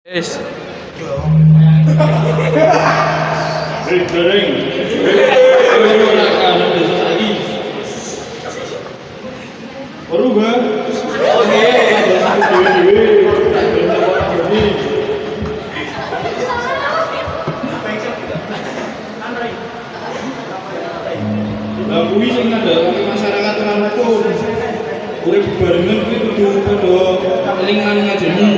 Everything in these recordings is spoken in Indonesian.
Wis. Goreng. Ora kan desa saiki. Berubah. Oke, dewe-dewe. Lah kuwi sing ngandhakake masyarakat orang rukun. Urip bebarengan kuwi kudu padha elingan ngajeni.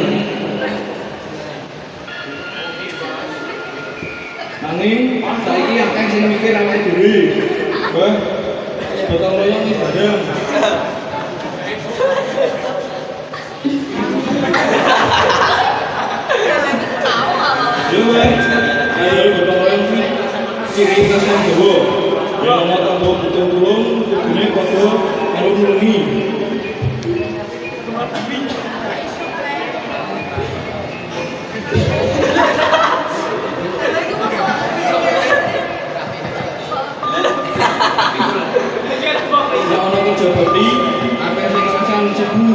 Nanging saiki akeh sing mikir awake dhewe. Wah, gotong royong iki badang. Yo weh, ayo gotong royong iki ciri khas wong Jawa. Yen ana tangga butuh tulung, kudune padha karo nulungi. Jabati, apa sing sasan cebu?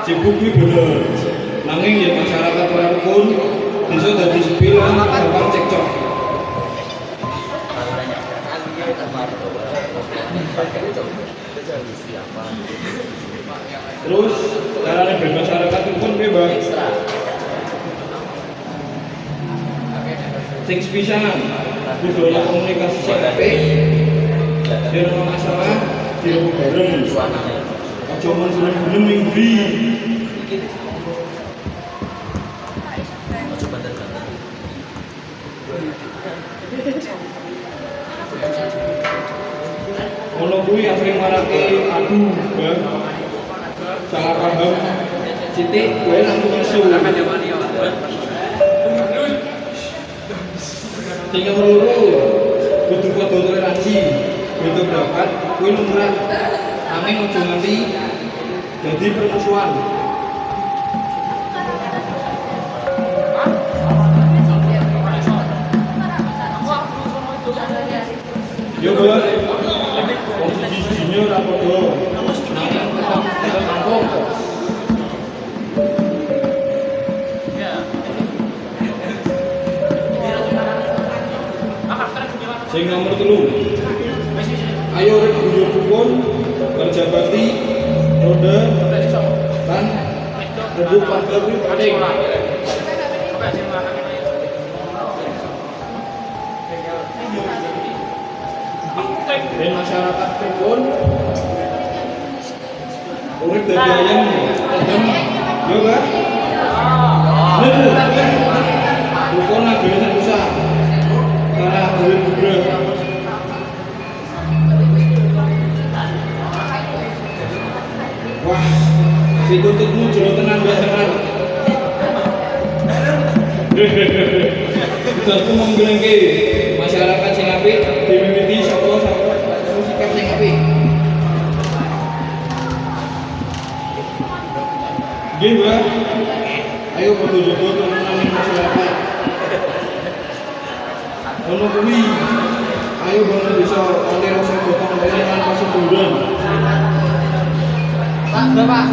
Cebu kuwi bener. Nanging yen masyarakat ora rukun, bisa dadi sepilan gampang cekcok. Terus carane ben masyarakat rukun piye, Bang? Sing sepisanan, kudu ana komunikasi sing apik. Yen ana masalah dirembuk bareng. Aja men gelem ning ndi. Ono kuwi asring marake adu, Bang. Salah paham. Sithik kowe langsung nesu. Sing nomor loro kudu padha toleransi. Beda pendapat kuwi lumrah. Nanging aja nganti dadi permusuhan. Yo, Bang. Wong siji-sijine ora padha. Nanging tetep kampung. Sing nomor 3. Ayo rek guyub rukun, kerja bakti, roda, dan rebut warga kuwi penting. Dan masyarakat rukun urip dadi ayam, tajam, yo Kak. Rukun agene susah. Karena duit bubrek. Wah, si tututmu jero tenan wae tenan. Terus menggelengke masyarakat sing apik dimimiti saka sikap sing apik. Nggih, Mbak. Ayo padha jaga tenanan masyarakat. Ono kuwi. Ayo bangun bisa oleh rasa gotong royong lan paseduluran. Pak,